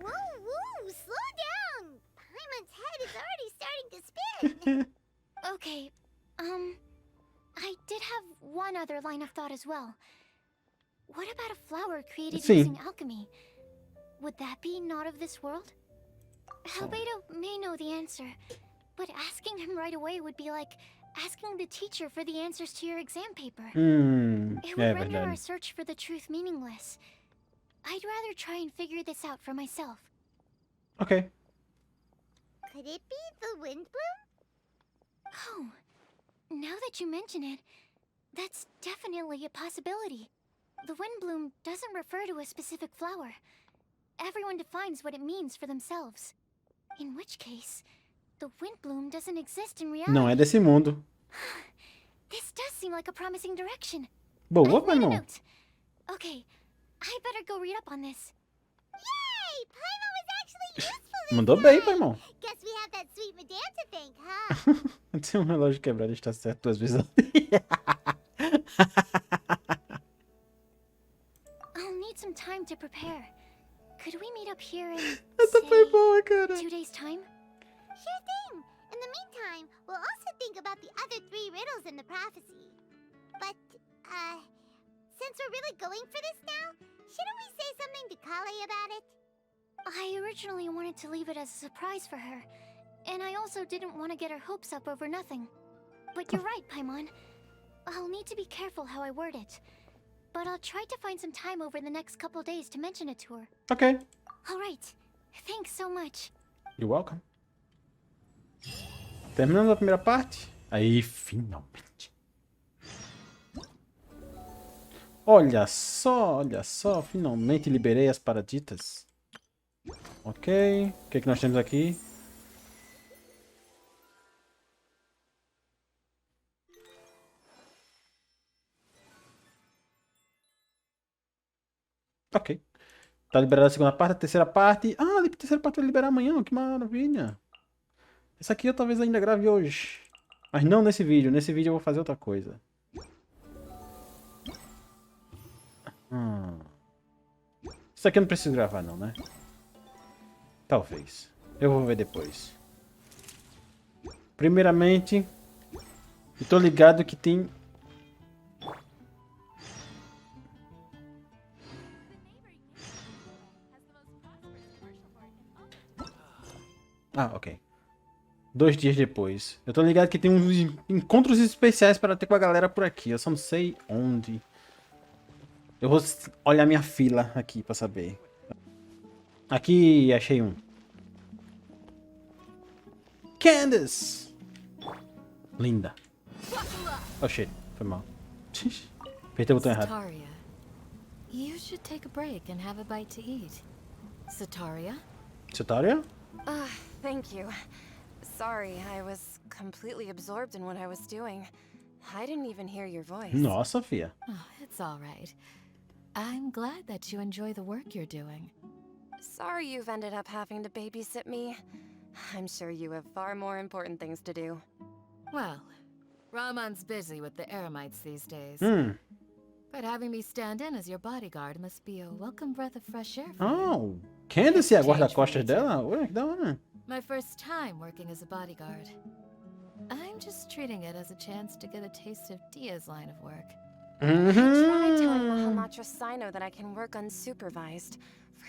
Woo woo! Slow down! Paimon's head is already starting to spin. Okay, I did have one other line of thought as well. What about a flower created Sim. using alchemy? Would that be not of this world? Albedo may know the answer, but asking him right away would be like asking the teacher for the answers to your exam paper. It would É render our verdade. search for the truth meaningless. I'd rather try and figure this out for myself. Ok. Could it be the Windblume? Oh, now that you mention it, that's definitely a possibility. The Windblume doesn't refer to a specific flower. Everyone defines what it means for themselves. In which case, the Windblume doesn't exist in reality. Não é desse mundo. This does seem like a promising direction. Boa, I've meu made a irmão. note. Okay, I better go read up on this. Yay! Paimon was actually useful this Mandou bem, time. pai, irmão. Guess we have that sweet madame to thank, huh? Tem um relógio quebrado, está certo 2 vezes. I'll need some time to prepare. Could we meet up here in, Essa foi say, boa, cara. 2 days' time? Sure thing. In the meantime, we'll also think about the other 3 riddles in the prophecy. But, since we're really going for this now, shouldn't we say something to Kale about it? I originally wanted to leave it as a surprise for her, and I also didn't want to get her hopes up over nothing. But you're right, Paimon. I'll need to be careful how I word it. But I'll try to find some time over the next couple days to mention it to her. Ok. Alright. Thanks so much. You're welcome. Terminando a primeira parte. Aí, finalmente. Olha só, finalmente liberei as paraditas. Ok, o que nós temos aqui? Ok. Tá liberada a segunda parte, a terceira parte. Ah, a terceira parte vai liberar amanhã, que maravilha. Essa aqui eu talvez ainda grave hoje. Mas não nesse vídeo. Nesse vídeo eu vou fazer outra coisa. Isso aqui eu não preciso gravar não, né? Talvez. Eu vou ver depois. Primeiramente, eu tô ligado que tem... Ah, ok. 2 dias depois. Eu tô ligado que tem uns encontros especiais para ter com a galera por aqui. Eu só não sei onde. Eu vou olhar minha fila aqui pra saber. Aqui achei um. Candace! Linda. Oh shit, foi mal. Apertei o botão errado. Sataria, you should take a break and have a bite to eat. Sataria? Sataria? Thank you. Sorry, I was completely absorbed in what I was doing. I didn't even hear your voice. Nossa, fia. Oh, it's all right. I'm glad that you enjoy the work you're doing. Sorry you've ended up having to babysit me. I'm sure you have far more important things to do. Well, Ramon's busy with the Eremites these days. But having me stand in as your bodyguard must be a welcome breath of fresh air for you. Oh, Candace é a guarda-costas dela? Ué, que da hora. My first time working as a bodyguard. I'm just treating it as a chance to get a taste of Dia's line of work. I tried telling Mahamatra Cyno that I can work unsupervised.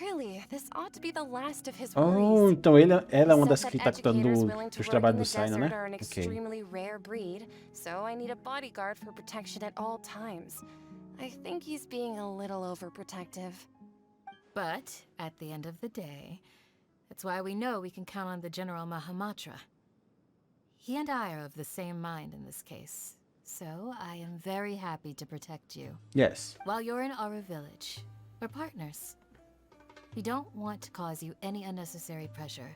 Really, this ought to be the last of his Oh, worries. então ela é uma He das said que that tá cuidando educators willing to dos work trabalhos in do the Cyno, desert né? are an Ok. extremely rare breed, so I need a bodyguard for protection at all times. I think he's being a little overprotective. But at the end of the day, that's why we know we can count on the General Mahamatra. He and I are of the same mind in this case, so I am very happy to protect you. Yes. While you're in our village, we're partners. We don't want to cause you any unnecessary pressure,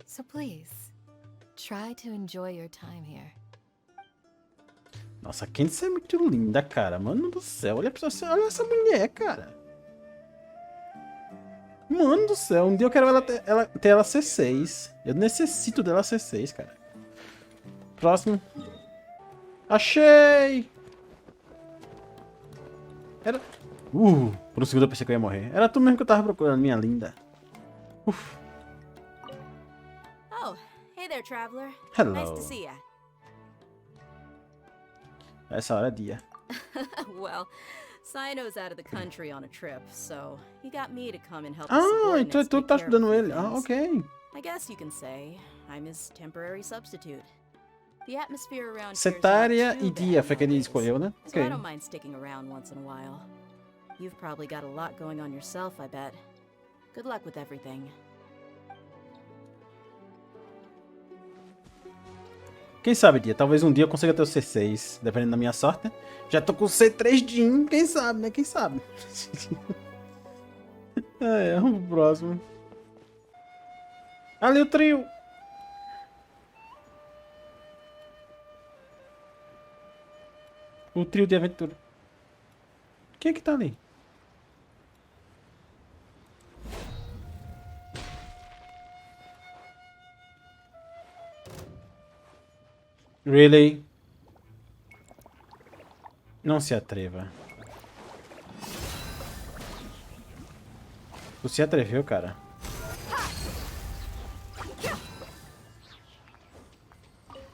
so please, try to enjoy your time here. Nossa, a Candice é muito linda, cara. Mano do céu, olha essa mulher, cara. Mano do céu, um dia eu quero ter ela C6. Eu necessito dela C6, cara. Próximo. Achei! Era... por um segundo eu pensei que eu ia morrer. Era tu mesmo que eu tava procurando, minha linda. Uf. Oh, hey there, traveler. Hello. Nice to see ya. Essa hora é dia. Well, Cyno's out of the country on a trip, so he got me to come and help his subordinates então tu take tá care of ajudando a few ele. Ah, things. ok. I guess you can say I'm his temporary substitute. The atmosphere around here is Cetária not too e dia bad foi que ele nowadays, escolheu, né? so I Ok. don't mind sticking around once in a while. You've probably got a lot going on yourself, I bet. Good luck with everything. Quem sabe, dia? Talvez um dia eu consiga ter o C6, dependendo da minha sorte. Já tô com o C3 de quem sabe, né? Quem sabe? Vamos pro próximo. Ali o trio. O trio de aventura. Quem é que tá ali? Really? Não se atreva. Tu se atreveu, cara.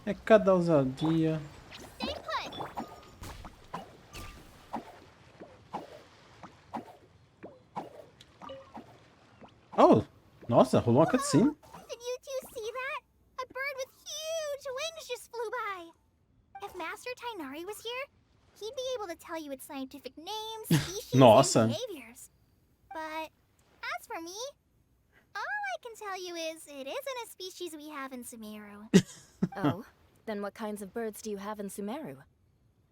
É cada ousadia. Oh, nossa, rolou uma cutscene. Did you two see that? A bird with huge wings just flew by. If Master Tainari was here, he'd be able to tell you its scientific names, species, Nossa. and behaviors. But as for me, all I can tell you is it isn't a species we have in Sumeru. Oh, then what kinds of birds do you have in Sumeru?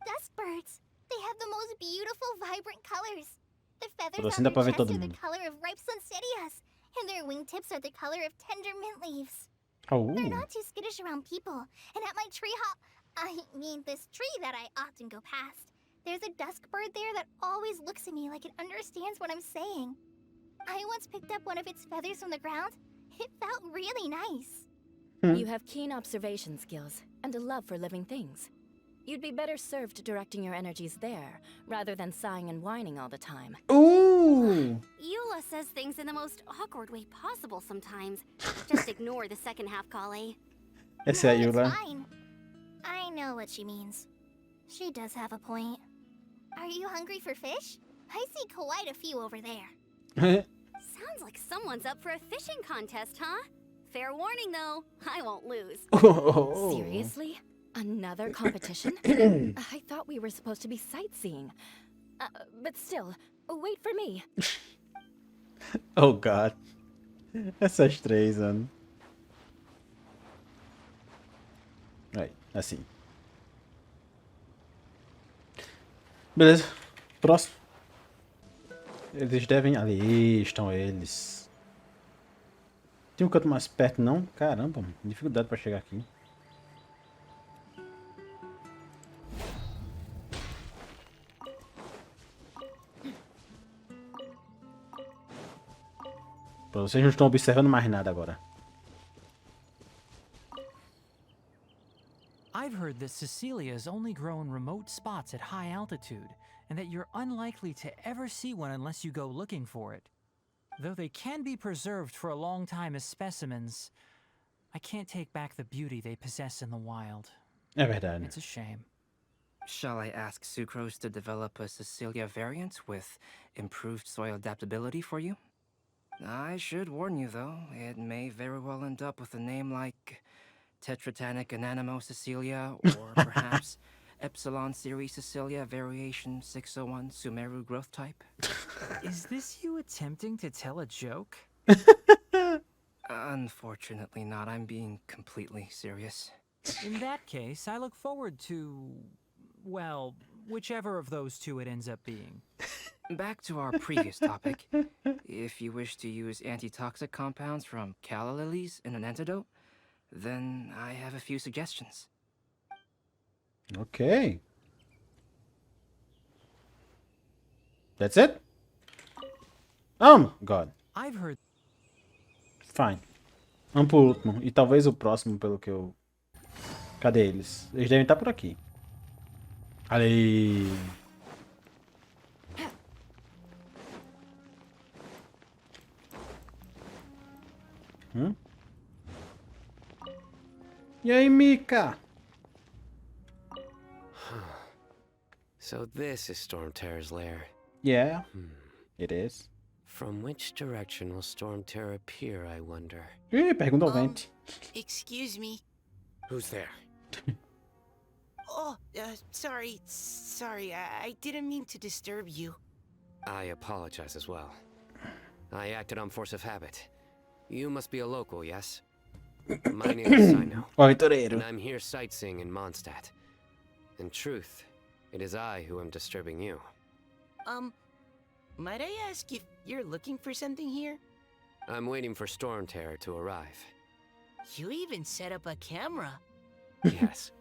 Dusk birds. They have the most beautiful, vibrant colors. Their feathers Você on dá their pra ver chests todo are the mundo. color of ripe Sunsettias, and their wingtips are the color of tender mint leaves. Oh. They're not too skittish around people, and at my this tree that I often go past, there's a dusk bird there that always looks at me like it understands what I'm saying. I once picked up one of its feathers from the ground. It felt really nice. You have keen observation skills and a love for living things. You'd be better served directing your energies there, rather than sighing and whining all the time. Ooh! Eula says things in the most awkward way possible sometimes. Just ignore the second half, Kale. Essa é a It's Yula. fine. I know what she means. She does have a point. Are you hungry for fish? I see quite a few over there. Sounds like someone's up for a fishing contest, huh? Fair warning, though. I won't lose. Oh. Seriously? Another competition? I thought we were supposed to be sightseeing. But still, wait for me. Oh, God. Essas três, mano. Aí, assim. Beleza. Próximo. Eles devem... Ali estão eles. Tem um canto mais perto, não? Caramba, mano. Dificuldade pra chegar aqui. Vocês não estão observando mais nada agora. I've heard that Cecilias only grow in remote spots at high altitude, and that you're unlikely to ever see one unless you go looking for it. Though they can be preserved for a long time as specimens, I can't take back the beauty they possess in the wild. É verdade. It's a shame. Shall I ask Sucrose to develop a Cecilia variant with improved soil adaptability for you? I should warn you, though, it may very well end up with a name like Tetratanic Ananimo Cecilia, or perhaps Epsilon Series Cecilia Variation 601 Sumeru Growth Type. Is this you attempting to tell a joke? Unfortunately not. I'm being completely serious. In that case, I look forward to, well, whichever of those two it ends up being. Back to our previous topic. If you wish to use antitoxic compounds from calla lilies in an antidote, then I have a few suggestions. Okay. That's it? Oh, God. I've heard. Fine. Vamos pro último. E talvez o próximo, pelo que eu... Cadê eles? Eles devem estar por aqui. Olha aí. E aí, Mika? So this is Storm Terror's lair. Yeah, it is. From which direction will Storm Terror appear, I wonder? Ih, pergunta ao Vente. Excuse me. Who's there? Oh, sorry. I didn't mean to disturb you. I apologize as well. I acted on force of habit. You must be a local, yes? My name is Cyno, and I'm here sightseeing in Mondstadt. In truth, it is I who am disturbing you. Might I ask if you're looking for something here? I'm waiting for Storm Terror to arrive. You even set up a camera. Yes.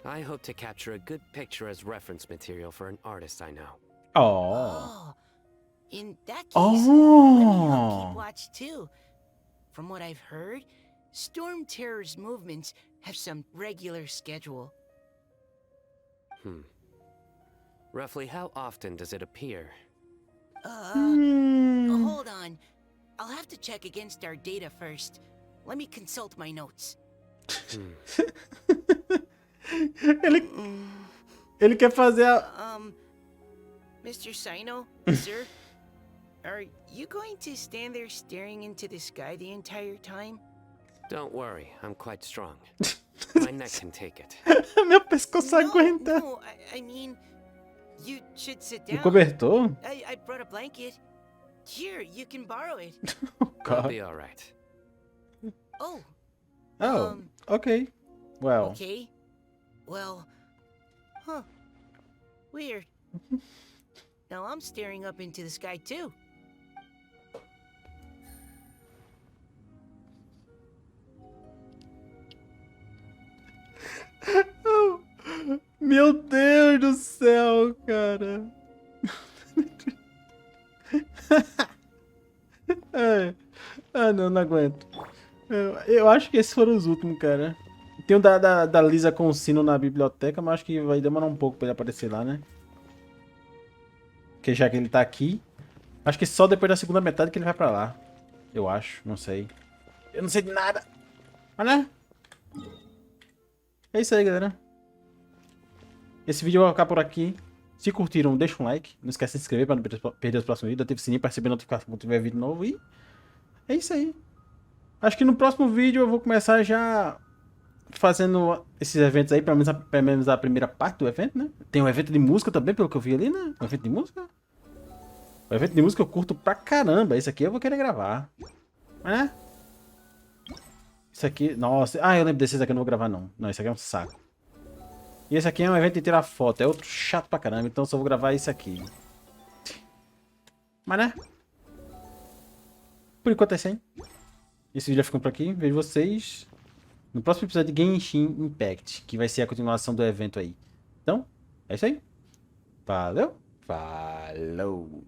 I hope to capture a good picture as reference material for an artist I know. Oh. In that case, let me help keep watch too. From what I've heard, Storm Terror's movements have some regular schedule. Roughly how often does it appear? Hold on. I'll have to check against our data first. Let me consult my notes. Ele quer fazer a... Mr. Cyno, sir? Are you going to stand there staring into the sky the entire time? Don't worry, I'm quite strong. My neck can take it. Meu pescoço aguenta. No, I mean, you should sit down. Cobertor? I brought a blanket. Here, you can borrow it. I'll be all right. Oh, okay. Well. Okay. Well, weird. Now I'm staring up into the sky too. Meu Deus do céu, cara. Não aguento. Eu acho que esses foram os últimos, cara. Tem o da Lisa com o Cyno na biblioteca, mas acho que vai demorar um pouco pra ele aparecer lá, né? Porque já que ele tá aqui, acho que só depois da segunda metade que ele vai pra lá. Eu acho, não sei. Eu não sei de nada. Mas né? É isso aí, galera. Esse vídeo vai ficar por aqui. Se curtiram, deixa um like. Não esquece de se inscrever para não perder os próximos vídeos. Ative o sininho para receber notificação quando tiver vídeo novo. E é isso aí. Acho que no próximo vídeo eu vou começar já fazendo esses eventos aí. Pelo menos a primeira parte do evento, né? Tem um evento de música também, pelo que eu vi ali, né? Um evento de música. O evento de música eu curto pra caramba. Esse aqui eu vou querer gravar. Mas né? Isso aqui... Nossa. Ah, eu lembro desses aqui, eu não vou gravar não. Não, esse aqui é um saco. E esse aqui é um evento de tirar foto. É outro chato pra caramba. Então só vou gravar esse aqui. Mas né? Por enquanto é isso aí. Esse vídeo já ficou por aqui. Vejo vocês no próximo episódio de Genshin Impact. Que vai ser a continuação do evento aí. Então, é isso aí. Valeu. Falou.